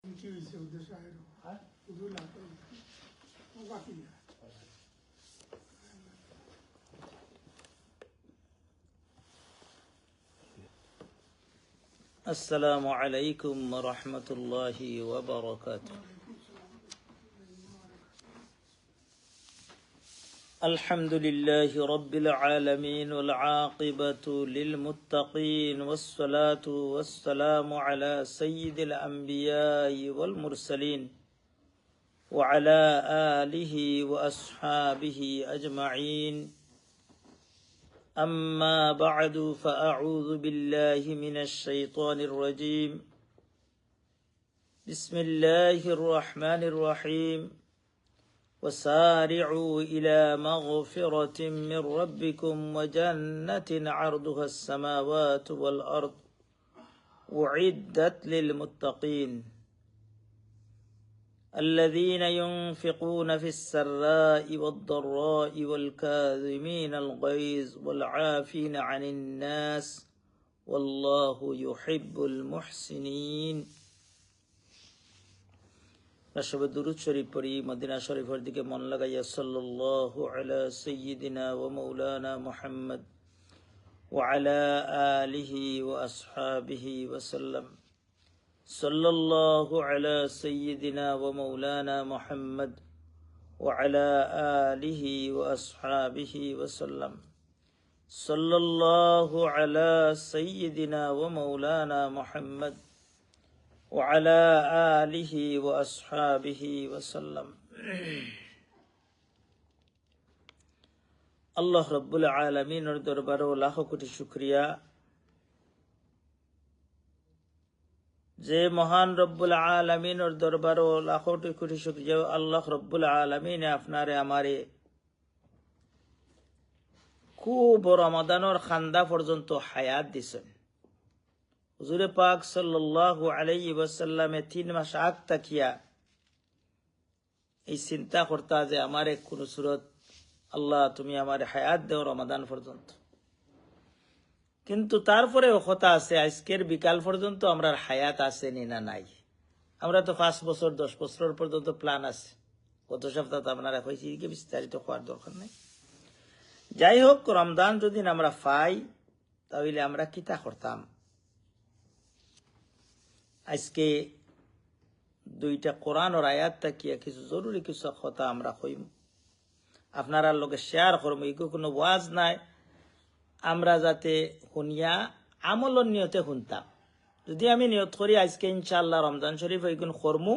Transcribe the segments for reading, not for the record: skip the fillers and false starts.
কি হয়েছে উদ্দেশ্য হ্যাঁ শুধু বাকি السلام عليكم ورحمة الله وبركاته. الحمد لله رب العالمين والعاقبة للمتقين والصلاة والسلام على سيد الأنبياء والمرسلين وعلى آله وأصحابه أجمعين. أما بعد فأعوذ بالله من الشيطان الرجيم. بسم الله الرحمن الرحيم. وسارعوا إلى مغفرة من ربكم وجنة عرضها السماوات والأرض أعدت للمتقين الذين ينفقون في السراء والضراء والكاظمين الغيظ والعافين عن الناس والله يحب المحسنين. রাশবে দুরূদ শরীফ পড়ি, মদিনা শরীফের দিকে মন লাগাইয়া সাল্লাল্লাহু আলা সাইয়্যিদিনা ওয়া মাওলানা মুহাম্মদ ওয়া আলা আলিহি ওয়া আসহাবিহি ওয়া সাল্লাম। সাল্লাল্লাহু আলা সাইয়্যিদিনা ওয়া মাওলানা মুহাম্মদ ওয়া আলা আলিহি ওয়া আসহাবিহি ওয়া সাল্লাম। সাল্লাল্লাহু আলা সাইয়্যিদিনা ওয়া মাওলানা মুহাম্মদ ওয়া আলা আলিহি ওয়া আসহাবিহি ওয়া সাল্লাম। আল্লাহ রাব্বুল আলামিনের দরবারে লাখ কোটি শুকরিয়া, যে মহান রব্বুল আলামিনের দরবারে লাখ কোটি শুকরিয়া। আল্লাহ রব্বুল আলামিন আপনারে আমারে খুব রমাদানের খান্দা পর্যন্ত হায়াত দিছেন। হুজুরে পাক সাল্লাল্লাহু আলাইহি ওয়াসাল্লামে 3 মাস আগ তাকিয়া এই চিন্তা করতা যে আমারে কোন সুরত আল্লাহ তুমি আমারে হায়াত দেও রমাদান পর্যন্ত। কিন্তু তারপরে কথা আছে আজকের বিকাল পর্যন্ত আমরা হায়াত আছে না নাই। আমরা তো 5 বছর 10 বছর পর্যন্ত প্ল্যান আছে। গত সপ্তাহে আপনারা কইছি কি বিস্তারিত হওয়ার দরকার নেই। যাই হোক, রমজান যদি আমরা পাই তাহলে আমরা কিতা করতাম। আজকে 2টা কোরআনের আয়াত তাকিয়া কিছু জরুরি কিছু কথা আমরা কইম, আপনারা লগে শেয়ার করব। এগুলো কোনো ওয়াজ নাই, আমরা যাতে শুনিয়া আমলের নিয়তে শুনতাম। যদি আমি নিয়ত করি আজকে ইনশাআল্লাহ রমজান শরীফ এইগুন করমু,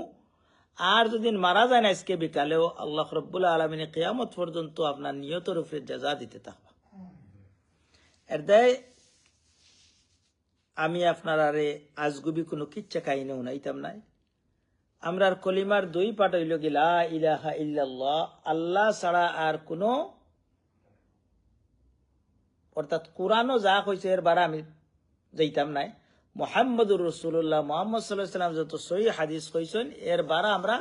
আর যদি মারা যায় না আজকে বিকালেও, আল্লাহ রাব্বুল আলামিন কিয়ামত পর্যন্ত আপনার নিয়তের উপরে জাযা দিতে থাকবে। এর দায় আমি আপনার আরে আজগুবি কোনো কিচ্ছা কাহিনী শুনাইতাম নাই। আমরার কলিমার 2 পাঠ হইল কি লা ইলাহা ইল্লাল্লাহ, আল্লাহ ছাড়া আর কোনো, অর্থাৎ কোরআনও যা কইছে এর বারা আমি যাইতাম নাই। মুহাম্মদুর রাসূলুল্লাহ মুহাম্মদ সাল্লাল্লাহু আলাইহি ওয়াসাল্লাম যত সহিহ হাদিস কইছেন এর বারা আমরা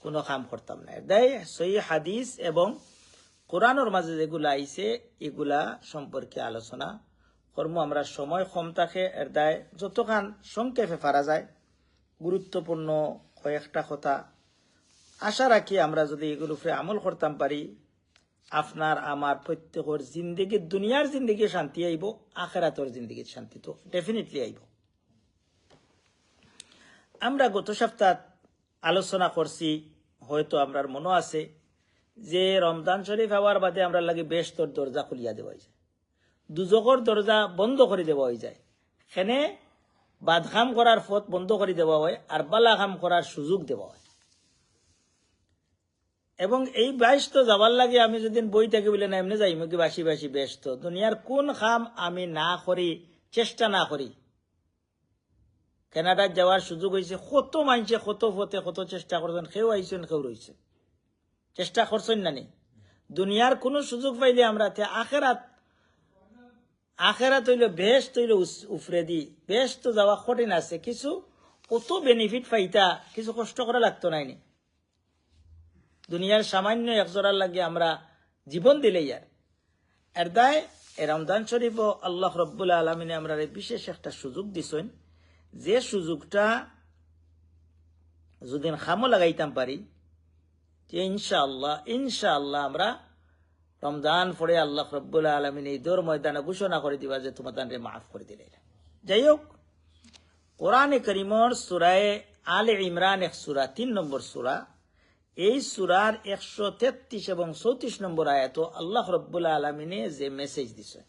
কোনো কাম করতাম না। দেয় সহিহ হাদিস এবং কোরআনের মাঝে যেগুলা আইছে এগুলা সম্পর্কে আলোচনা কর্ম। আমরা সময় কম থাকে, এর দায় যতখান সংক্ষেপে পারা যায় গুরুত্বপূর্ণ কয়েকটা কথা আশা রাখি আমরা যদি এগুলো উপরে আমল করতাম পারি, আপনার আমার প্রত্যেকের জিন্দগি, দুনিয়ার জিন্দগি শান্তি আইব, আখিরাতের জিন্দগির শান্তি তো ডেফিনেটলি আইব। আমরা গত সপ্তাহ আলোচনা করছি, হয়তো আপনার মনে আছে যে রমজান শরীফ হওয়ার বাদে আমরা লাগে বেহেশতের দরজা খুলিয়া দেওয়া যায়, দুজকের দরজা বন্ধ করে দেওয়া হয়ে যায়। সেনে বাদখাম করার পথ বন্ধ করে দেওয়া হয় আর বালাখাম করার সুযোগ দেওয়া হয়। এবং এই ব্যস্ত যাবার লাগে আমি যদি বই থেকে বলে না এমনি যাই মুখে বাসি বাসি ব্যস্ত, দুনিয়ার কোন খাম আমি না করি, চেষ্টা না করি। কানাডায় যাওয়ার সুযোগ হয়েছে, কত মানছে কত পথে কত চেষ্টা করছেন, কেউ আইসেন কেউ রয়েছে, চেষ্টা করছেন না নি। দুনিয়ার কোন সুযোগ পাইলে আমরা আখেরাত হইল বেহেশত হইল উফরে দি, বেহেশত যাওয়া কঠিন আছে, কিছু কত বেনিফিট পাইতা, কিছু কষ্ট করা লাগতো নাইনি। দুনিয়ার সামান্য একজোড়ার লাগে আমরা জীবন দিলেই এর দায় রমজান শরীফ আল্লাহ রাব্বুল আলামিন আমরা বিশেষ একটা সুযোগ দিছেন, যে সুযোগটা যদি খামও লাগাইতাম পারি যে ইনশাআল্লাহ আমরা রমজান পড়ে আল্লাহ রব্বুল আলমিন এই দৌড় ময়দানে ঘোষণা করে দিবা যে তোমাদের মাফ করে দিলে। যাই হোক, কোরআনে করিমর সূরায়ে আলে ইমরান এক সূরা, 3 নম্বর সূরা, এই সূরার 133 এবং 34 নম্বর আয়াত আল্লাহ রব্বুল আলমিনে যে মেসেজ দিছে,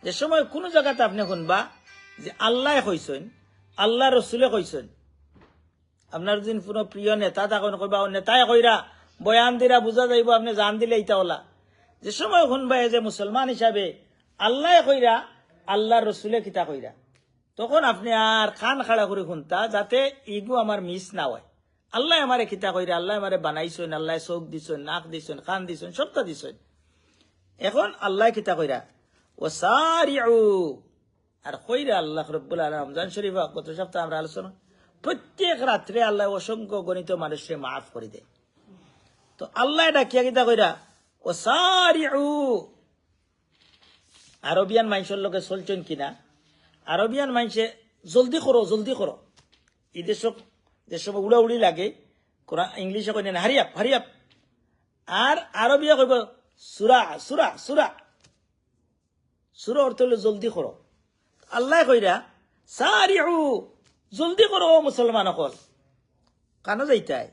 যে সময় কোন জায়গাতে আপনি শুনবা যে আল্লাহ কইছেন, আল্লাহ রসুলে কইছেন, আপনার যদি কোনো প্রিয় নেতা তখন কইবা নেতায় কইরা বয়ান দিরা বুঝা যাইব, আপনি জান দিলে ইটা ওলা। যে সময় শুনবা যে মুসলমান হিসাবে আল্লাহ কইরা আল্লাহ রসুলে কিতা কইরা, তখন আপনি আর কান খাড়া করে শুনতা যাতে ইগু আমার মিস না হয়। আল্লাহ আমারে কিতা কইরা, আল্লাহ আমারে বানাইছেন, আল্লাহ চোখ দিছেন, নাক দিছেন, কান দিছেন, সবটা দিছেন। এখন আল্লাহ কিতা কইরা ও সারিউ আর কইরা আল্লাহ রব্বুল আলামিন রমজান শরীফ গত সপ্তাহে আমরা আলোচনা, প্রত্যেক রাত্রে আল্লাহ অসংখ্য গণিত মানুষকে মাফ করে দেয়। তো আল্লাহ এটা কিতা কইরা ও সারিউ, আরবিয়ান মানুষের লোকে চলছেন কিনা, আরবিয়ান মানুষে জলদি করো, এই দেশ উড়াউড়ি লাগে, ইংলিশে কই না হারিয়াপ, আর আরবিয়া কইব সুরা অর্থ হলো জলদি করো। আল্লাহ কইরা সারিউ, জলদি করো মুসলমান সকল, কান যাইতাই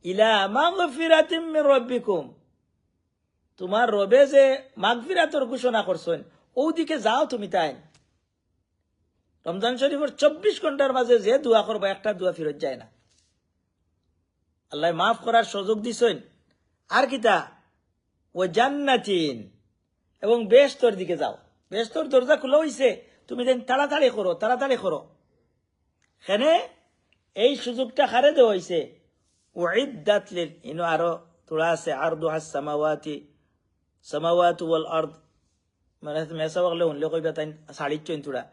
ইলা মাগফিরাতিম মির রাব্বিকুম, তোমার রবে যে মাগফিরাতর ঘোষণা করছেন ওদিকে যাও তুমি। তাই রমজান শরীফের 24 ঘন্টার মাঝে যে দোয়া করবা একটা দোয়া ফিরত যায় না, আল্লাহ মাফ করার সুযোগ দিছেন। আর কিতা ও জান্নাতিন, এবং বেহেশতের দিকে যাও, বেহেশতের দরজা খোলা হইছে, তুমি দেন তাড়াতাড়ি করো। এখানে এই সুযোগটা খারে দেওয়া হয়েছে উইদ্দাত লিল, ইনো আরো তোরা আছে আরদুহাস সামাওয়াতু ওয়াল আরদ, মানে মেসা বললে হইলে কইবা তাই 4.5 তোরা,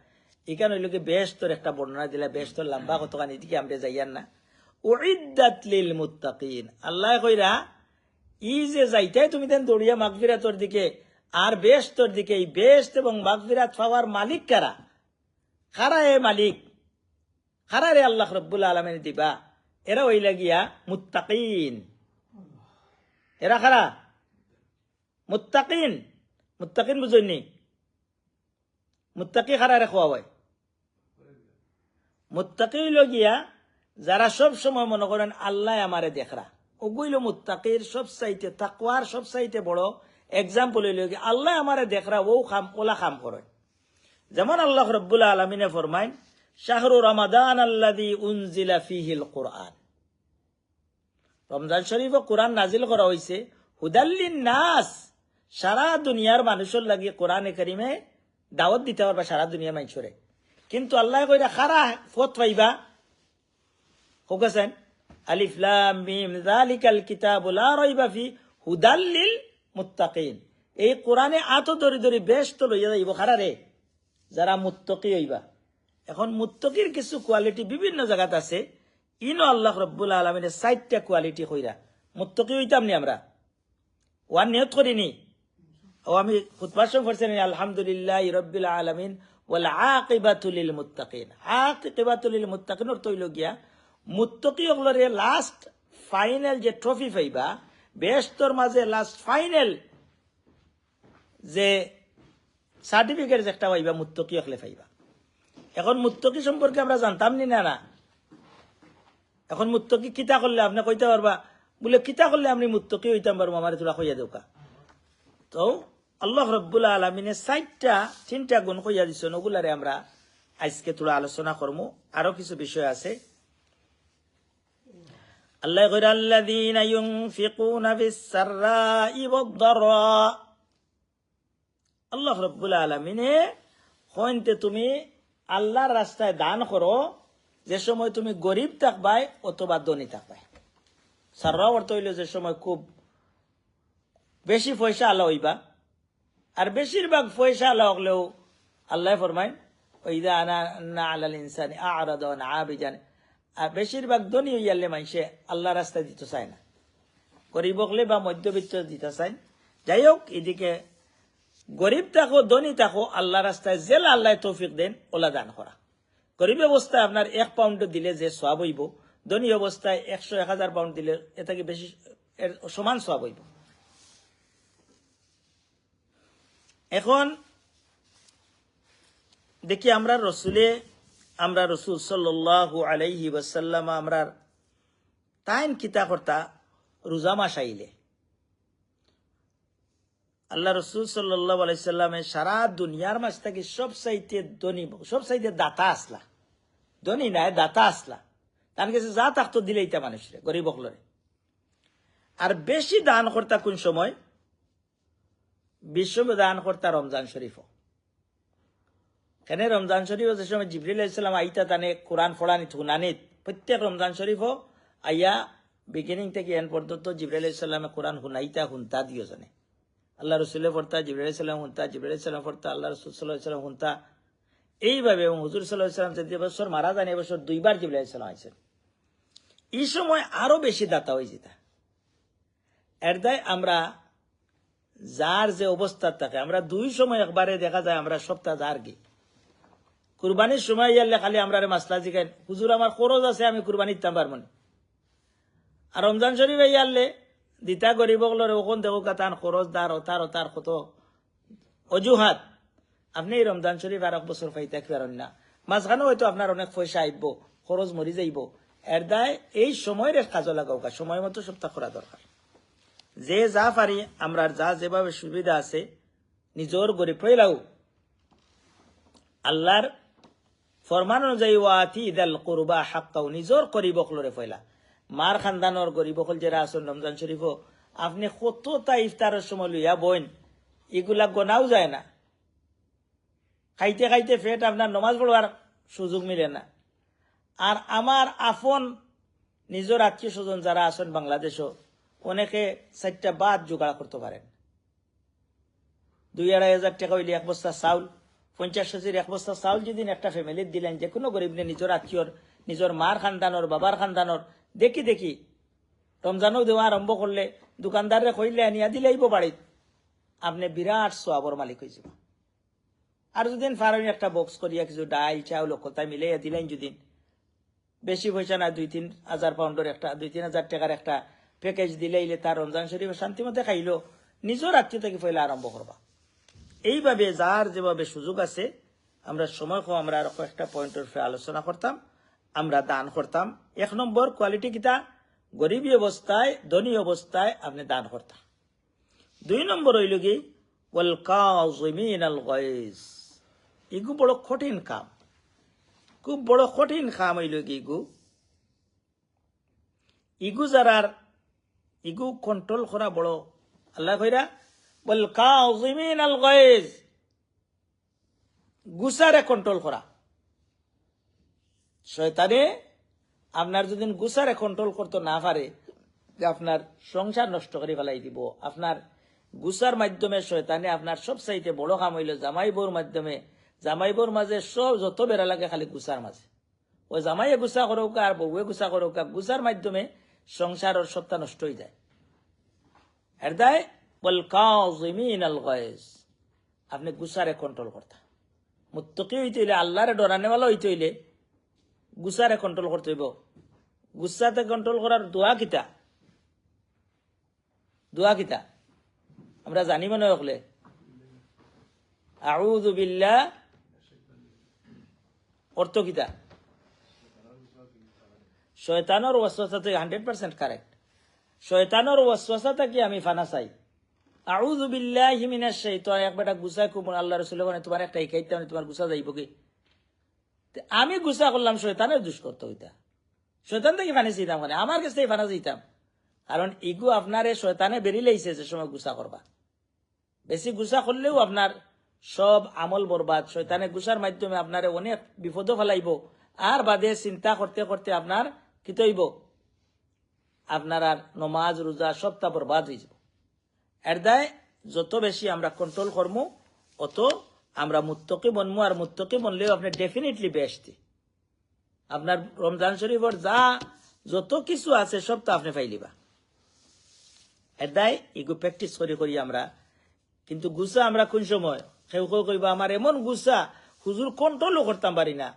এখানে হইল কি বেহেশতের একটা বর্ণনা দিলা, বেহেশতের লম্বা কতখান, এদিকে আমরা যাইয়ান না। উইদ্দাত লিল মুত্তাকিন, আল্লাহ কইরা ই যে যাইতাই তুমি দেন দৌড়িয়া মাগফিরাতর দিকে আর বেহেশতের দিকে, এই বেহেশত এবং মাগফিরাত পাওয়ার মালিক কারা? কারা এ মালিক? কারা রে আল্লাহ রব্বুল আলামিন দিবা? এরা হইলা গিয়া মুত্তাকিন। এরা কারা? মুত্তাকিন বুঝুননি? মুত্তাকি কারা রে খোয়া হয়? মুত্তাকি হইল গিয়া যারা সব সময় মনে করেন আল্লাহ আমারে দেখরা, ওগুলো মুত্তাকির সবচাইতে তাকওয়ার সবচাইতে বড় এক্সাম্পল হইল গিয়া আল্লাহ আমারে দেখরা, ওলা খাম করে। যেমন আল্লাহ রব্বুল আলামিনে ফরমাইন শাহরু রমাদান আল্লাযী উনজিলা ফীহিল কুরআন, রমজান শরীফে কোরআন নাজিল করা হয়েছে হুদাল্লিন নাস, সারা দুনিয়ার মানুষের লাগি কোরআনে কারিমে দাওয়াত দিতে পারবা সারা দুনিয়ার মানুষরে। কিন্তু আল্লাহ কইরা খারা ফত পাইবা, হোকেছেন আলিফ লাম মিম যালিকাল কিতাবু লা রাইবা ফি হুদাল্লিল মুত্তাকিন, এই কোরআনে আত দরি বেহেশত লইয়া যাইব খারা রে? যারা মুত্তাকি হইবা। এখন মুত্তাকির কিছু কোয়ালিটি বিভিন্ন জায়গাত আছে, ইনো আল্লাহ রব্বুল আলামিনের 4টা কোয়ালিটি কইরা মুত্তাকি হইতাম নি আমরা, ওয়ান নিয়ত করিনি। ও আমি খুতবার সময় পড়ছি আলহামদুলিল্লাহি রাব্বিল আলামিন ওয়াল আকিবাতু লিল মুত্তাকিন, আকিবাতু লিল মুত্তাকিন অর্থ হইল গিয়া মুত্তাকি হলরে লাস্ট ফাইনাল যে ট্রফি পাইবা, বেহেশতর মাঝে লাস্ট ফাইনাল যে সার্টিফিকেট একটা পাইবা, মুত্তাকি হলে পাইবা। এখন মুত্তাকি সম্পর্কে আমরা জানতাম নি না? এখন মুত্তাকি কিতা করলে আপনি কইতে পারবা, বলে কিতা করলে আপনি মুত্তাকি হইতাম পারবো, আমার তোরা কইয়া দেওকা। তো আল্লাহ রব্বুল আলামিনে 3টা গুণ কইয়া দিছেন, ওগুলারে আমরা আজকে তোরা আলোচনা করবো। আরো কিছু বিষয় আছে। আল্লাহ কইরা আল্লাযীনা ইউনফিকুনা ফিস সাররাই ওয়াদ দাররা, আল্লাহ রব্বুল আলামিনে হইতে তুমি আল্লাহর রাস্তায় দান করো যে সময় তুমি গরিব থাকবাই অথবা ধনী থাকবাই। সাররা অর্থ হইল যে সময় খুব বেশি পয়সা আলা হইবা, আর বেশিরভাগ পয়সা আলা হলেও আল্লাহ ফরমাইন ওইদা আনা আলাল ইনসানি আ'রাদা ওয়া আবিজান, আর বেশিরভাগ ধনী হইয়ালে মানুষে আল্লাহ রাস্তায় দিতে চায় না, গরিব হলে বা মধ্যবিত্ত দিতে চায়। যাই হোক, এদিকে গরিব থাকো ধনী থাকো আল্লাহ রাস্তায় জেলা আল্লাহ তৌফিক দেন ওলা দান করা। গরিব অবস্থায় আপনার 1 পাউন্ড দিলে যে সওয়াব হইব, ধনী অবস্থায় 100-1000 পাউন্ড দিলে এটা কি বেশি এর সমান সওয়াব হইব। এখন দেখি আমরা রসুল সাল্লাল্লাহু আলাইহি ওয়াসাল্লাম আমরা তাইন কিতা করতা রোজা মাস আইলে আল্লাহ রসুল সাল্লাল্লাহু আলাইহি সাল্লামে সারা দুনিয়ার মাছ থেকে সবচাইতে ধনী সবচাইতে দাতা আসলা, ধনী নাই দাতা আসলা, তার কাছে যা থাকতো দিলেই তা মানুষরে গরিব হলরে। আর বেশি দান করতা কোন সময়? বিশ্ব দান করতা রমজান শরীফ। কেন রমজান শরীফ যে সময় জিবরিল আলাইহিস সালাম আইতা তানে কোরআন ফড়ানি থুনানিত প্রত্যেক রমজান শরীফ আইয়া বিগিনিং থেকে এন্ড পর্যন্ত জিবরিল আলাইহিস সালামে কোরআন হুনতা দিও জানে। আল্লাহ রসুল পড়তা, জিবরিল আলাইহিস সালাম হুনতা, জিবরিল আলাইহিস সালাম পড়তা, আল্লাহ রসুল সাল্লাল্লাহু আলাইহি ওয়াসাল্লাম হুনতা। এইভাবে এবং হুজুর সাল্লাল্লাহু আলাইহি ওয়াসাল্লাম যে বছর মারা যান এবছর 2 বার জিবরিল আলাইহিস সালাম আইছেন। এই সময় আরো বেশি দাতা হয়ে যেত। এর দায় আমরা যার যে অবস্থা থাকে আমরা 2 সময় একবারে দেখা যায় আমরা সপ্তাহ যার গে কুরবানির সময় ইয়ালে খালি আমরা মাসলা জিগাই হুজুর আমার খরচ আছে আমি কুরবানি দিতাম পারবো না। আর রমজান শরীফে ইয়ালে দিতা গরিব হলরে ওখান দেখো কাতান খরচ দার ওতার কত অজুহাত আপনি এই রমজান শরীফ আর 1 বছর পাইতে পারেন না, মাঝখানে হয়তো আপনার অনেক পয়সা আইব, খরচ মরি যাইব। এর দায় এই সময়ের কাজে লাগাও, সময় মতো সপ্তাহ করা দরকার। যে যা পারি আমরা যা যেভাবে সুবিধা আছে নিজের গরিব পয়লাও আল্লাহর ফরমান অনুযায়ী ওয়াতি দাল কুরবা হাক্কাও নিজের গরিব হলরে পয়লা। মার খানদানোর গরিব হল যারা আছেন রমজান শরীফ আপনি কতটা ইফতারের সময় লইয়া বইন এগুলা গোনাও যায় না। খাইতে খাইতে পেট আপনার নমাজ পড়বার সুযোগ মিলে না। আর আমার আপন নিজের আত্মীয় স্বজন যারা আছেন বাংলাদেশও অনেকে 4টা বাদ জোগাড় করতে পারেন। 2-2.5 হাজার টাকা হইলে 1 বস্তা চাউল, 50 কেজির 1 বস্তা চাউল যদি একটা ফ্যামিলির দিলেন যে কোনো গরিব নিজের আত্মীয়র নিজের মার খানদানোর বাবার খানদানোর দেখি রমজানও দেওয়া আরম্ভ করলে দোকানদারে কইলে আনিয়া দিলেইব বাড়িত আপনি বিরাট সোয়াবর মালিক হয়ে যাব। আর যদি ফারানি একটা বক্স করিয়া কিছু ডাল চাউল কোথায় মিলাইয়া দিলেন যদি বেশি পয়সা না 2-3 হাজার পাউন্ডের একটা 2-3 হাজার টাকার একটা প্যাকেজ দিলেইলে তার রমজান শরীফে শান্তি মতে খাইলো নিজের আত্মীয় থেকে পয়লা আরম্ভ করবা। এইভাবে যার যেভাবে সুযোগ আছে আমরা সময় কম আমরা আর একটা পয়েন্টের আলোচনা করতাম, আমরা দান করতাম। 1 নম্বর কোয়ালিটি কিতা গরিবী অবস্থায় ধনী অবস্থায় আপনি দান করতাম। 2 নম্বর হইল কি ওয়াল কাযিমিন আল গায়জ। ইগু বড় কঠিন কাম, খুব বড় কঠিন কাম হইল কি ইগু যারার ইগু কন্ট্রোল করা বড় আল্লাহ কইরা ওয়াল কাযিমিন আল গায়জ গুসারে কন্ট্রোল করা। শয়তানে আপনার যদি গুসারে কন্ট্রোল করতে না পারে যে আপনার সংসার নষ্ট করে ফেলাই দিব। আপনার গুসার মাধ্যমে শয়তানে আপনার সবচাইতে বড় কাম হইল জামাইবোর মাধ্যমে জামাইবোর মাঝে সব যত বেড়া লাগে খালি গুসার মাঝে ওই জামাইয়ে গুসা করৌকা আর বউয়ে গুসা করৌকা গুসার মাধ্যমে সংসারের সত্তা নষ্ট হয়ে যায়। এর দায় ওয়াল কাযিমিন আল গায়জ আপনি গুসারে কন্ট্রোল করতা। মুত্তাকি হইতে হইলে আল্লাহরে ডরানেওয়ালা হইতে হইলে গুসারে কন্ট্রোল করতে হইব। গুসাতে কন্ট্রোল করার দোয়া কিতা আমরা জানি মনে হলে আউযু বিল্লাহ অর্থ কিতা শয়তানের ওয়াসওয়াসা থেকে 100% কারেক্ট। শয়তানের ওয়াসওয়াসা থেকে আমি ফানা চাই। আউযু বিল্লাহি মিনাশ শাইতান একবারটা গুসা খুব আল্লাহ রাসূল বলেন তোমার একটা ইকাইতে তোমার গুসা যাইব কি আমি গুসা করলাম শয়তানের দুষ্কর্ত হইতা শয়তান থেকে ফানি চাইতাম মানে আমার কাছ থেকে ফানা চাইতাম কারণ ইগু আপনার শয়তানে বেরিয়ে লাইছে যে সময় গুসা করবা। বেশি গুসা করলেও আপনার সব আমল বরবাদ। শয়তানে গুসার মাধ্যমে আপনার অনেক বিপদ ফেলাইব আর বাদে চিন্তা করতে করতে আপনার কি তৈব আপনার আর নমাজ রোজা সবটা বরবাদ হয়ে যাব। এর দায় যত বেশি আমরা কন্ট্রোল করবো অত আমরা মুত্তাকি বনবো। আর মুত্তাকি বনলেও আপনি ডেফিনেটলি বেহেশতি আপনার রমজান শরীফের যা যত কিছু আছে সবটা আপনি পাইলিবা। এর দায় এগু প্র্যাকটিস করি আমরা। কিন্তু গুসা আমরা কোন সময় কেউ কেউ কইবা আমার এমন গুসা হুজুর কন্ট্রোলও করতাম পারি না,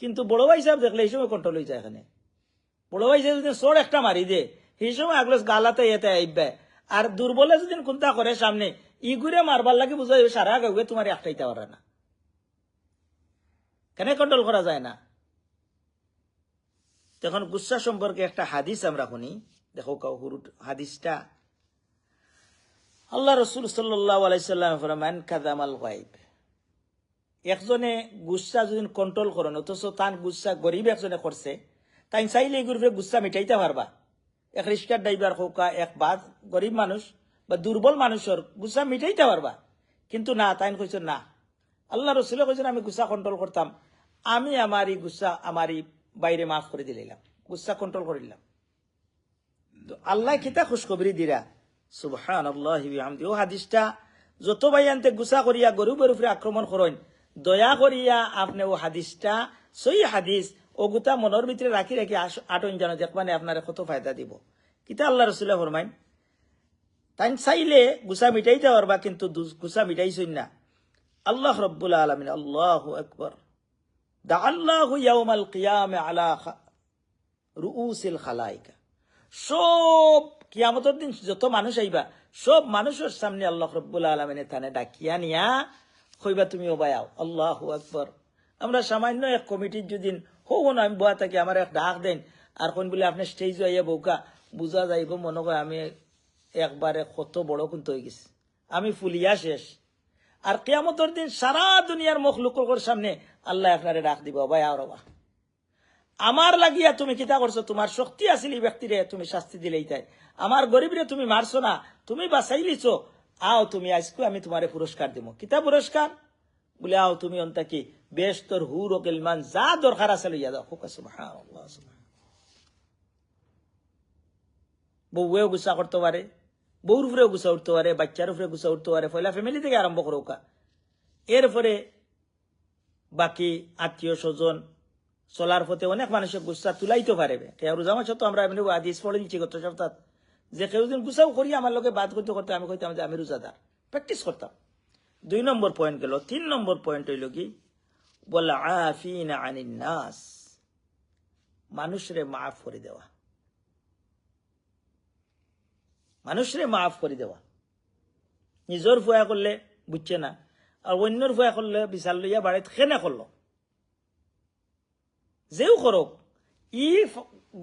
কিন্তু বড় ভাই সাহেব দেখলে এই সময় কন্ট্রোল হয়ে যায়। এখানে বড় ভাইছে যদি চোর একটা মারি দে সেই সময় আগলো গালাতে এতে আইবে আর দুর্বলে যদি কোনটা করে সামনে ই ঘুরে মারবার লাগে বুঝাই সারা গাউয়ে তোমার একটাইতে পারে না, কেন কন্ট্রোল করা যায় না? তখন গুসা সম্পর্কে একটা হাদিস আমরা শুনি, দেখো হাদিসটা আল্লাহ রসুল সাল্লাল্লাহু আলাইহি সাল্লাম ফরমান কাযামাল গায়ব, একজনে গুসা যদি কন্ট্রোল করেন অথচ তান গুসা গরিব একজনে করছে, তাই চাইলে এগুলোর গুসা মিটাইতে পারবা। এক রিক্সার ড্রাইভার হোক, এক বাদ গরিব মানুষ বা দুর্বল মানুষের গুসা মিটাইতে পারবা, কিন্তু না, তাই কইছেন না। আল্লাহ রসুল কইছেন আমি গুসা কন্ট্রোল করতাম, আমি আমারই গুসা আমারই বাইরে মাফ করে দিলাম, গুসা কন্ট্রোল করিলাম। আল্লাহ কিতা খুশখবরি দিরা, সুবহানাল্লাহি বিহামদি। ও হাদিসটা যত বাইয়ান্তে গুসা করিয়া গরিবের উপরে আক্রমণ করেন, দয়া করিয়া আপনি ও হাদিসটা সই হাদিস ও গুতা মনের ভিতরে রাখি রাখি আটন জানো দেখবানে আপনার কত ফায়দা দিব। কিতা আল্লাহ রসুল্লাহ ফরমাইন, তাই চাইলে গুসা মিটাইতে পারবা, কিন্তু গুসা মিটাইছই না। আল্লাহ রব্বুল আলামিন, আল্লাহু আকবার, দাআল্লাহু ইয়াউমাল কিয়ামা আলা রুউসিল খালাইকা, সব কিয়ামতের দিন যত মানুষ আইবা সব মানুষের সামনে আল্লাহ রব্বুল আলামিনে তানে ডাকিয়া নিয়া কইবা তুমি ওবায়াও, আল্লাহু আকবার। আমরা সামান্য এক কমিটির যদি হো না আমি বয়া থাকি, আমার এক ডাক দেন আর কোন বলে আপনি স্টেজ আইয়া বউকা বুঝা যাইব মনে করে আমি একবারে কত বড় কিন্তু হয়ে গেছি, আমি ফুলিয়া শেষ। আর কিয়ামতের দিন সারা দুনিয়ার মখলুকের সামনে আল্লাহ আপনারে ডাক দিব, ওবায়া রবা, আমার লাগিয়া তুমি কিতা করছো, তোমার শক্তি আছিল এই ব্যক্তিরে তুমি শাস্তি দিলেই তাই, আমার গরিবরে তুমি মারছো না, তুমি বাঁচাই লিছো, আও তুমি আজকে আমি তোমারে পুরস্কার দিব। কিতা পুরস্কার বলে, আও তুমি অন্তা কি বেশ তোর হুর ও গেলমান যা দরকার আছে লইয়া দাও। সুবহানাল্লাহ, বউয়েও গুসা করতে পারে, বউর উপরেও গুসা উঠতে পারে, বাচ্চার উপরে গুসা উঠতে পারে, পয়লা ফ্যামিলি থেকে আরম্ভ করো। এরপরে বাকি আত্মীয় স্বজন চলার পথে অনেক মানুষের গুসা তুলাইতে পারবে। রোজা মাসে তো আমরা এমনি আদিস পড়ে দিচ্ছি গত সপ্তাহ, যে কেউ দিন গুসাও করি আমার লোকে বাদ করতে করতে আমি কইতাম যে আমি রোজাদার, প্র্যাকটিস করতাম। 2 নম্বর পয়েন্ট গেল। 3 নম্বর পয়েন্ট হইল কি, বল আফিনা আনিন নাস, মানুষরে মাফ করে দেওয়া, মানুষরে মাফ করে দেওয়া। নিজের ফুয়া করলে বুঝছে না, আর অন্যর ফুয়া করলে বিচার লইয়া বাড়িতে খেনে করলো, যেও করুক ই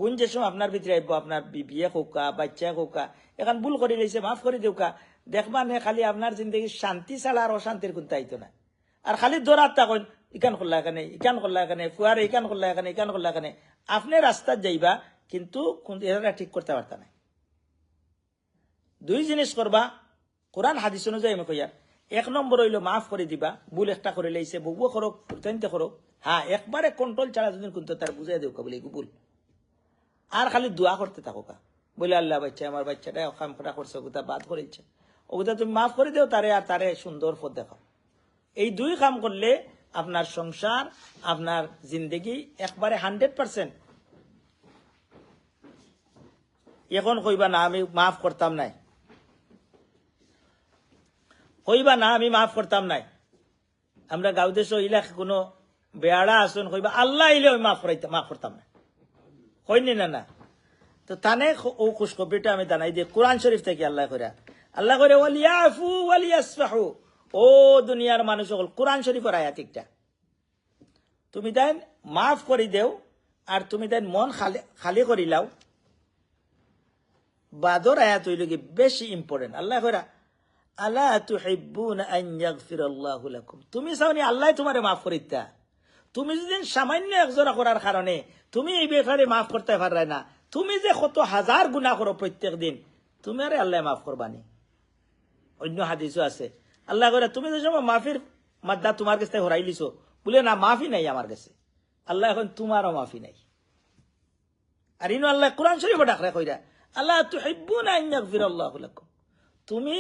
গুণ যে সময় আপনার ভিতরে আইব, আপনার বিয়ে হোকা বাচ্চা হোকা এখন ভুল করে লইছে মাফ করে দেউকা, দেখবা নে খালি আপনার জিন্দগি শান্তি ছাড়া আর অশান্তির কোনটা আইতো না। আর খালি দৌড়াত তখন ইকান করলা এখানে, ইকান করলা এখানে, ফুয়ারে ইকান করলা এখানে, ইকান করলা এখানে, আপনি রাস্তায় যাইবা কিন্তু এরা ঠিক করতে পারতা না। 2 জিনিস করবা কোরআন হাদিস অনুযায়ী আমি কইয়ার। 1 নম্বর হইলো মাফ করে দিবা, ভুল একটা করে লইছে বউও করুক তেনতে করুক, হ্যাঁ একবারে কন্ট্রোল ছাড়া যদি কিন্তু তার বুঝাই দেও বলে ভুল। আর খালি দোয়া করতে থাকো কা, বলে আল্লাহ বাচ্চা আমার বাচ্চাটা কাম করা করছে ওগুতা বাদ করেছে, ওগুতা তুমি মাফ করে দেও তারে, আর তারে সুন্দর পথ দেখাও। এই 2 কাম করলে আপনার সংসার আপনার জিন্দগি একবারে 100%। এখন কইবা না আমি মাফ করতাম নাই, কইবা না আমি মাফ করতাম নাই। আমরা গাঁও দেশ ইলাকা কোনো বেড়া আসুন কইবা আল্লাহ ইলে আমি মাফ করতাম না, কইনি না না। তো তানে ও খুশখবরিটা আমি জানাই যে কোরআন শরীফ থেকে আল্লাহ করে ওয়ালিয়াফু ওয়ালিয়াসফাহু, ও দুনিয়ার মানুষ সকল, কোরআন শরীফের আয়াত একটা, তুমি দেন মাফ করে দেও আর তুমি দেন মন খালি করিলাও। বাদর আয়াত হইল কি বেশি ইম্পর্টেন্ট। আল্লাহ কইরা আলা তুহিব্বুনা আন ইয়াগফিরাল্লাহু লাকুম, তুমি চাওনি আল্লাহ তোমারে মাফ করিতা। তুমি যদি সামান্য একজোড়া করার কারণে তুমি এই ব্যাপারে মাফ করতে পারাই না, তুমি যে কত হাজার গুনাহ করো প্রত্যেক দিন, তুমি আরে আল্লাহ মাফ করবানি। অন্য হাদিসও আছে আল্লাহ কইরা তুমি যে সময় মাফির মাদ্দা তোমার কাছে হরাই লিছো, বলে না মাফি নাই আমার কাছে, আল্লাহ এখন তোমারও মাফি নাই। আর ইনো আল্লাহ কোরআন শরীফে ডাকরা কইরা আল্লাহ তুহিব্বুনা আন ইয়াগফিরাল্লাহু লাকুম, তুমি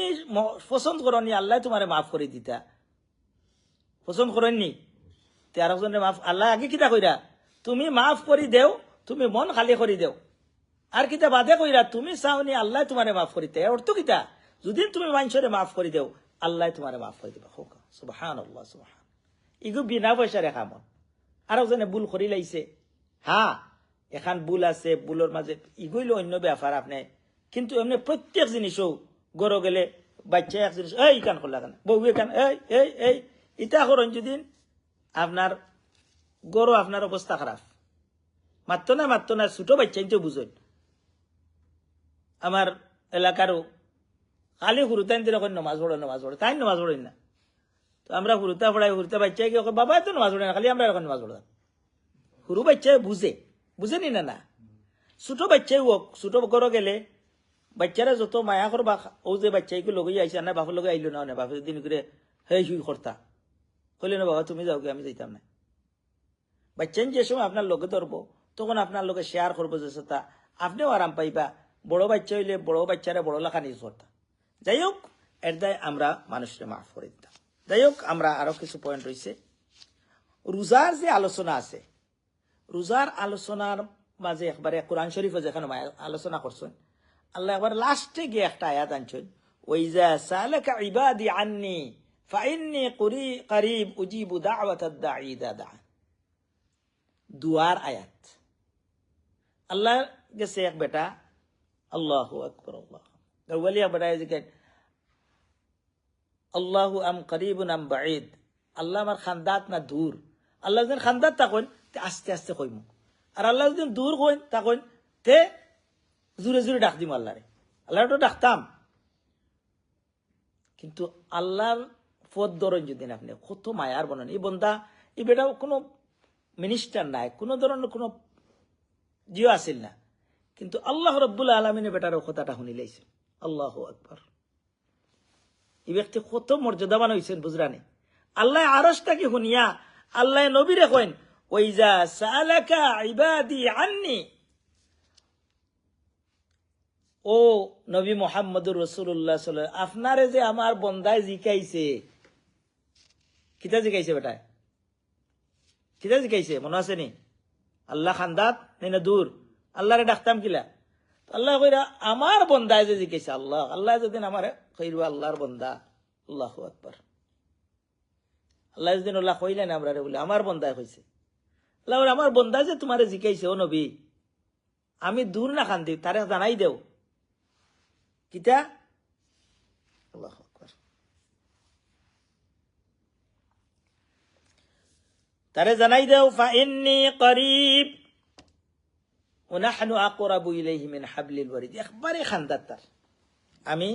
পছন্দ করনি আল্লাহ তোমারে মাফ করে দিতা, পছন্দ করেননি তে আরেকজনের মাফ। আল্লাহ আগে কিতা কইরা তুমি মাফ করে দেও, তুমি মন খালি করে দেও। আর কিতা বাদে কইরা তুমি চাওনি আল্লাহ তোমারে মাফ করিতে, অর্থ কিতা যদি তুমি মানুষরে মাফ করে দেও আল্লাহ তোমারে মাফ করে দিবা। সুবহানাল্লাহ, সুবহান। ইগু বিনা পয়সার কাম। আরেকজনে ভুল করি লাইছে, হ্যাঁ এখান ভুল আছে, ভুলের মাঝে ইগুইল অন্য ব্যাপার আপনি, কিন্তু এমনি প্রত্যেক জিনিসও গড় গেলে বাচ্চা এক জিনিস এই কান করলা কেন, বউ এখান এই এই এই ইটা করেন যদি আপনার গড় আপনার অবস্থা খারাপ। মাত্র না ছোট বাচ্চাই তো বুঝেন। আমার এলাকারও খালি হুরুতাইন যেরকম নমাজ পড়ে তাই নমাজ পড়েন না। তো আমরা হুরুতা পড়াই, হুরুতা বাচ্চাই কি বাবা এত নমাজ পড়ে না, খালি আমরা এরকম নমাজ পড়তাম। হুরু বাচ্চাই বুঝেনি না ছোট বাচ্চাই হোক, ছোট গড় গেলে বাচ্চারা যত মায়া করবা, ও যে বাচ্চাইকে লগে আইসা না বাপের লগে আইলো না, বাপের দিন করে হে হুই করতা কইলে না বাবা তুমি যাও আমি যাইতাম না। বাচ্চাই যে সময় আপনার লগে ধরবো তখন আপনার লগে শেয়ার করবো, যে তা আপনিও আরাম পাইবা। বড় বাচ্চা হইলে বড় বাচ্চারা বড় লেখা নিজ করতাম। যাই হোক, এর দায় আমরা মানুষকে মাফ করে দিতাম। যাই হোক, আমরা আরো কিছু পয়েন্ট রয়েছে। রোজার যে আলোচনা আছে, রোজার আলোচনার মাঝে একবারে কোরআন শরীফে যেখানে আলোচনা করছেন, আল্লাহ একবার লাস্টে গিয়ে একটা আয়াত আনছেন, ওয়াইজা সালাকা ইবাদি আন্নি ফাইন্নী করিব উজিবু দাওয়াতাদ দাঈ ইযা দাআন। দুয়ার আয়াত। আল্লাহ গেছে এক বেটা, আল্লাহু আকবার, আল্লাহ ওয়ালিয়া বেটা জিকে আল্লাহু আম করিবুন আম বাঈদ, আল্লাহ আমার খান্দাত না দূর। আল্লাহ যদি খান্দাত থাকেন তে আস্তে আস্তে কইমু, আর আল্লাহ যদি দূর কইন থাকেন তে জোরে জোরে ডাক দিম আল্লাহরে। আল্লাহ তো ডাকতাম, কিন্তু আল্লাহর পথ ধরেন যদি আপনি কত মায়ার বনেন। এই বন্দা এই বেটা কোনো মিনিস্টার নাই, কোনো ধরনের কোনো জিও আসিল না, কিন্তু আল্লাহ রব্বুল আলমিনের বেটার কথাটা শুনি লাইছে। আল্লাহু আকবার। এই ব্যক্তি কত মর্যাদাবান হয়েছেন বুঝরানি। আল্লাহ আরশটাকে শুনিয়া আল্লাহ নবীরে কইন, ওয়াইজা সালাকা ইবাদি আন্নি, ও নবী মুহাম্মদুর রাসূলুল্লাহ সাল্লাল্লাহু আলাইহি ওয়াসাল্লাম, আপনারে যে আমার বন্দায় জিকাইছে, কিতা জিকাইছে বেটায়, কিতা জিকাইছে মনে আছে নি? আল্লাহ খান্দাত না দূর, আল্লাহরে ডাকতাম কিলা? আল্লাহ কইরা আমার বন্দায় যে জিকাইছে, আল্লাহ আল্লাহ যদি আমার কইরু আল্লাহর বন্দা। আল্লাহু আকবার। আল্লাহ যদি আল্লাহ কইলেন আমরা বলে আমার বন্দায় কইছে, আল্লাহ আমার বন্দায় যে তোমারে জিকাইছে ও নবী, আমি দূর না খান্দি তারে জানাই দেও কিতা। আল্লাহু আকবার। তারে জানাই দেও ফাইন্নী করিব ওনাহনু আকরাবু ইলাইহি মিন হাবলিল ওয়ারিদ, একবারে খান্দাত তার, আমি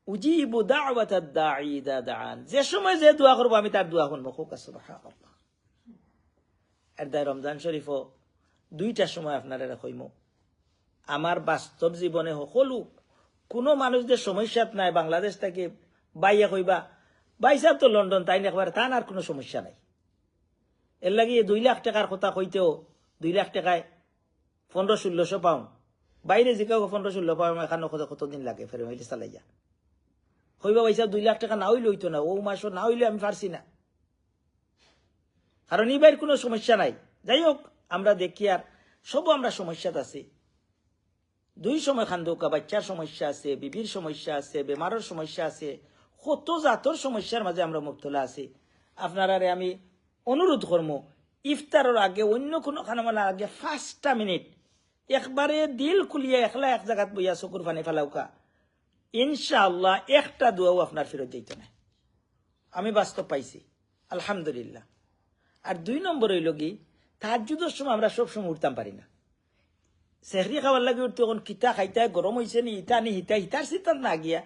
উজিবু দাওয়াতাদ দাঈ ইযা দাআন, যে সময় যে দোয়া করব আমি তার দোয়া শুনবো। খুব সুবহানাল্লাহ। এর দায় রমজান শরীফও দুইটা সময় আপনারা কইমু। আমার বাস্তব জীবনে সকলো কোনো মানুষদের সমস্যাত নাই, বাংলাদেশ থেকে বাইয়া কইবা ভাই সাহেব তো লন্ডন তাই না, একবার তার আর কোনো সমস্যা নাই। এর লাগে 2 লাখ টাকার কথা কইতেও 2 লাখ টাকায় 1500-1600 পাউন্ড, বাইরে জিকাও 1500-1600 পাউন্ড, এখানে কতদিন লাগে ফেরে হইলে চালাইয়া কইবা ভাই সাহেব 2 লাখ টাকা না হইলে হইতো না, ও মাসও না হইলে আমি পারছি না, কারণ এই বাইরের কোনো সমস্যা নাই। যাই হোক, আমরা দেখি আর সব আমরা সমস্যাতে আছি। 2 সময় খান্দুকা, বাচ্চার সমস্যা আছে, বিবির সমস্যা আছে, বেমারের সমস্যা আছে, কত জাতর সমস্যার মাঝে আমরা মুবতলা আছি। আপনারা আমি অনুরোধ করব, ইফতারের আগে অন্য কোনো খানামানার আগে 5টা মিনিট একবারে দিল খুলিয়ে একলা এক জায়গাত বইয়া চকুর পানি ফেলাউকা, ইনশাআল্লাহ একটা দোয়াও আপনার ফেরত যেত না। আমি বাস্তব পাইছি, আলহামদুলিল্লাহ। আর 2 নম্বর হইল কি, তাহাজ্জুদের সময় আমরা সব সময় উঠতাম পারি না। সেহরি খাবার লাগে উঠতে, তখন কিতা খাইতে গরম হয়েছে নি, ইটা নি হিতা হিতার সিতার না গিয়া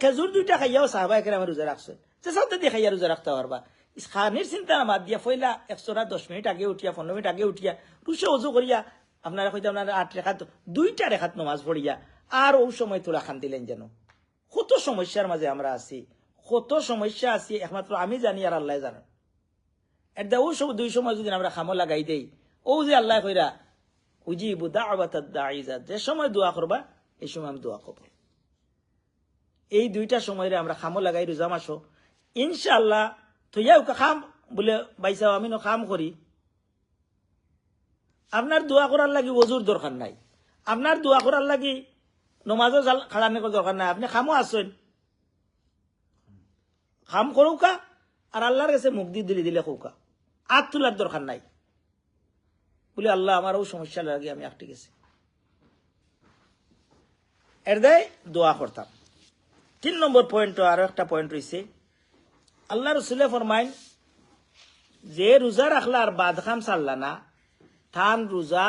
খেজুর 2টা খাইয়াও সাহাবায়ে কেরাম রোজা রাখছে, যে সাথে দিয়ে খাইয়া রোজা রাখতে পারবা। খানির চিন্তা মাত দিয়া ফইলা 10 মিনিট আগে উঠিয়া 15 মিনিট আগে উঠিয়া রুশে অজু করিয়া আপনারা কইতে আপনারা 8 রেখাত 2টা রেখাত নামাজ পড়িয়া আর ও সময় তোলা খান দিলেন যেন। কত সমস্যার মাঝে আমরা আছি, কত সমস্যা আছি একমাত্র আমি জানি আর আল্লাহ জানেন। এটা ও সব 2 সময় যদি আমরা খামো লাগাই দেই, ও যে আল্লাহ কইরা উজিবু দাওয়াতাদ দাঈ ইযা, যে সময় দোয়া করবা এই সময় আমি দোয়া করব। এই 2টা সময়ে আমরা খামো লাগাই রোজা মাসো ইনশাআল্লাহ। তুইয়াও খাম বলে বাইসাও আমি খাম করি, আপনার দোয়া করার লাগি ওজুর দরকার নাই, আপনার দোয়া করার লাগি নমাজও খাড়ানোর দরকার নাই। আপনি খামো আসেন, খাম করুকা আর আল্লাহর কাছে মুখ দিয়ে দিলে দিলে কৌকা, হাত তোলার দরকার নাই। বলে আল্লাহ আমারও সমস্যা লাগে আমি আটকে গেছি, এর দেয় দোয়া করতাম। 3 নম্বর পয়েন্ট, আরো একটা পয়েন্ট রয়েছে, আল্লাহ রসুলে ফরমাইন যে রোজা রাখলা আর বাদ খাম চাল্লা না, থান রোজা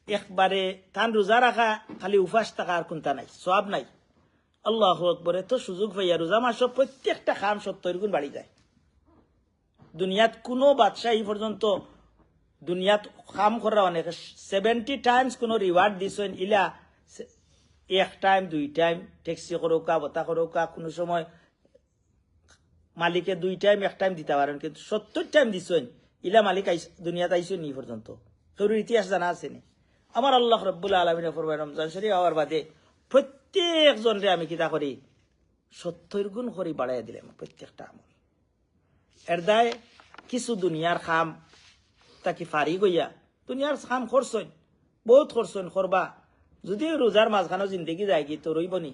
একবারে, থান রোজা রাখা খালি উপাস থাকা আর কোনটা নাই, সব নাই। আল্লাহু আকবার, তো সুযোগ পাইয়া রোজা মাস প্রত্যেকটা খাম 70 গুণ বাড়ি যায়। দুনিয়াত কোনো বাদশাহ এই পর্যন্ত দুনিয়াত খাম করা অনেক 70 টাইমস কোন রিওয়ার্ড দিছেন ইলা 1 টাইম 2 টাইম ট্যাক্সি করোকা বতা করোকা, কোনো সময় মালিকে 2 টাইম 1 টাইম দিতে পারেন, কিন্তু 70 টাইম দিছেন ইলা মালিক দুনিয়াত আইসেন নি পর্যন্ত। তোর ইতিহাস জানা আছে নি? আমার আল্লাহ রাব্বুল আলামিন ফরমায় রমজান শরীফ হওয়ার বাদে প্রত্যেকজন রে আমি কিতা করি 70 গুণ করে বাড়াইয়া দিলাম প্রত্যেকটা আমল। এর দায় কিছু দুনিয়ার খাম তাকে ফারি গইয়া দুনিয়ার খাম করছেন, বহুত করছেন, করবা। যদি রোজার মাঝখানো জিন্দগি যায় কি তো রইব নি?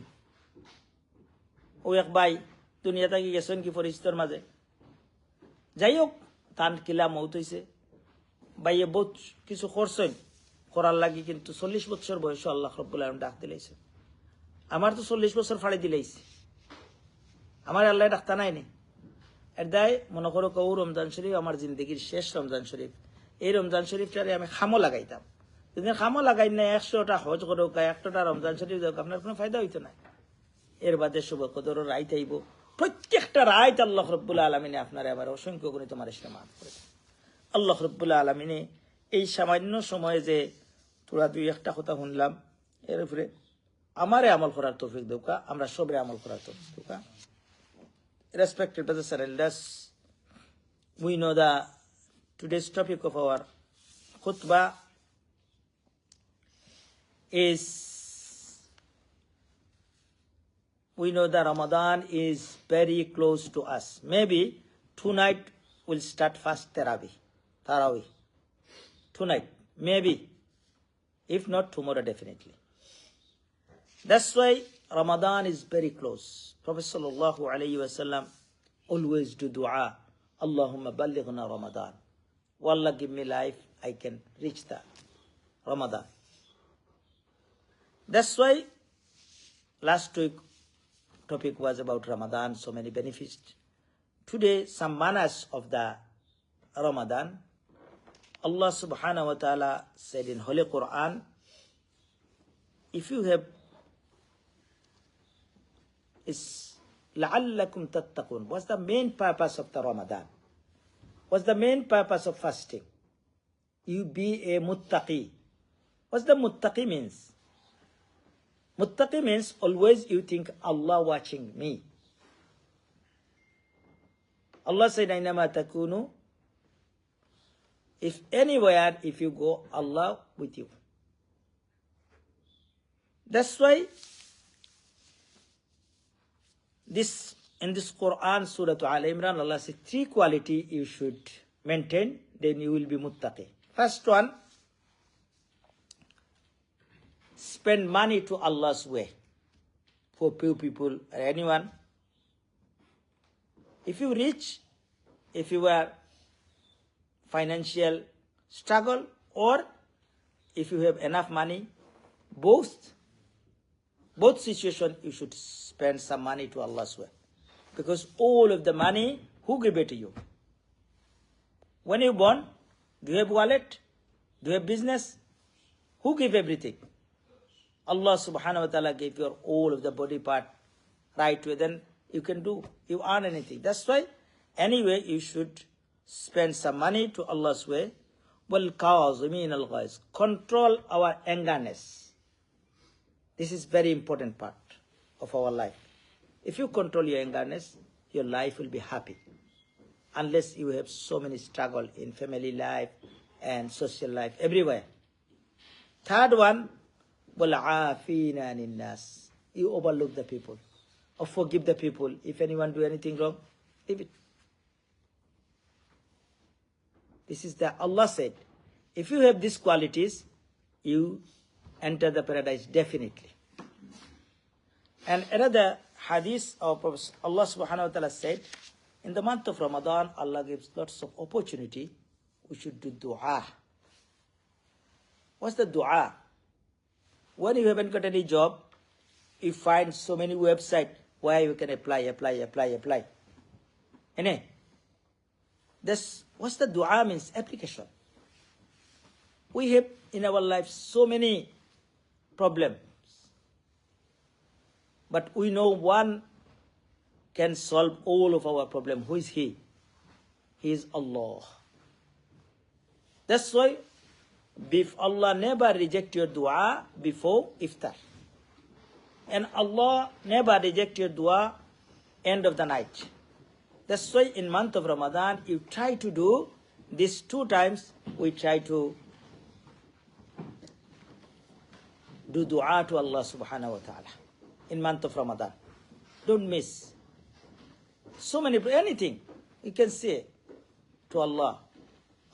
ও এক ভাই দুনিয়া থাকি গেছেন কি পরিচিতর মাঝে, যাই হোক তান কিলা মৌত হয়েছে, ভাইয়ে বহুত কিছু করছেন করার লাগি, কিন্তু 40 বছর বয়স আল্লাহ রাব্বুল আলামিন ডাক দিলাইছে। আমার তো 40 বছর ফাড়ি দিলাইছে, আমার আল্লাহ ডাক্তা নাই নি। এর দায় মনে করো কেউ রমজান শরীফ আমার জিন্দগির শেষ রমজান শরীফ, এই রমজান শরীফটারে আমি খামো লাগাইতাম। যদি খামো লাগাই না 100টা হজ করো, 100টা রমজান শরীফ দেখ, আপনার কোনো ফায়দা হইতো না। এর বাদে শুভ কদর রাইত আইব, প্রত্যেকটা রাইত আল্লাহ রাব্বুল আলামিনে আপনার আবার অসংখ্য গুণে তোমার ইসলাম মাফ করে দেন। আল্লাহ রাব্বুল আলামিনে এই সামান্য সময়ে যে তোরা 2-1টা কথা শুনলাম, এর উপরে আমারে আমল করার তৌফিক দৌকা, আমরা সবরে আমল করার তৌফিক দৌকা। Respected brothers and elders, we know the today's topic of our khutbah is, we know that Ramadan is very close to us. Maybe tonight we'll start fast Tarawih. Tonight, maybe. If not, tomorrow definitely. That's why Ramadan is very close. Prophet sallallahu alayhi wa sallam always do dua. Allahumma ballighna Ramadan. Wallah, give me life, I can reach the Ramadan. That's why last week topic was about Ramadan, so many benefits. Today, some manners of the Ramadan. Allah subhanahu wa ta'ala said in Holy Quran, if you have is la'allakum tattaqun. What's the main purpose of the Ramadan? What's the main purpose of fasting? You be a muttaqi. What's the muttaqi means? Muttaqi means always you think Allah watching me. Allah said, Aynama takunu. If anywhere, if you go, Allah with you. That's why in this Quran, Surah Al Imran, Allah says 3 qualities you should maintain, then you will be muttaqi. First one, spend money to Allah's way for poor people or anyone. If you rich, if you are financial struggle, or if you have enough money, both situations you should spend some money to Allah's way. Because all of the money, who give it to you? When you born, do you have wallet? Do you have business? Who give everything? Allah subhanahu wa ta'ala gave you all of the body part right way, then you can do, you earn anything. That's why, anyway, you should spend some money to Allah's way. Control our angerness. This is very important part of our life. If you control your angerness, your life will be happy. Unless you have so many struggle in family life and social life, everywhere. Third one, you overlook the people or forgive the people. If anyone do anything wrong, leave it. This is the Allah said, if you have these qualities, you enter the paradise definitely. And another hadith of Allah subhanahu wa ta'ala said, in the month of Ramadan, Allah gives lots of opportunity. We should do dua. What's the dua? When you haven't got any job, you find so many websites where you can apply. Innit? That's what's the dua means, application. We have in our life so many problems. But we know one can solve all of our problems. Who is He? He is Allah. That's why Allah never reject your dua before iftar. And Allah never reject your dua end of the night. That's why in month of Ramadan, you try to do this 2 times. We try to do dua to Allah subhanahu wa ta'ala in month of Ramadan. Don't miss. So many, anything you can say to Allah.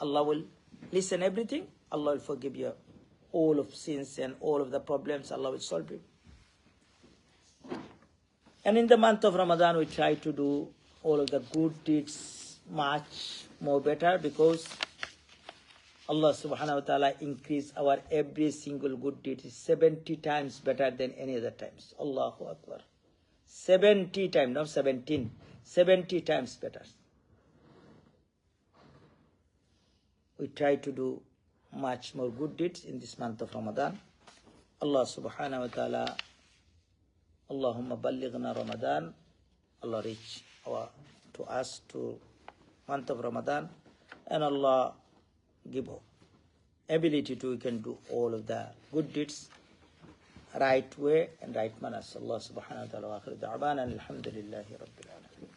Allah will listen everything. Allah will forgive you all of sins and all of the problems. Allah will solve you. And in the month of Ramadan, we try to do all of the good deeds much more better, because Allah subhanahu wa ta'ala increase our every single good deed is 70 times better than any other times. Allahu Akbar. 70 times, not 17. 70 times better. We try to do much more good deeds in this month of Ramadan. Allah subhanahu wa ta'ala, Allahumma ballighna Ramadan. Allah reach to us to month of Ramadan, and Allah give ability to we can do all of the good deeds right way and right manners. Allah subhanahu wa ta'ala wa akhiru da'wana alhamdulillahi rabbil alamin.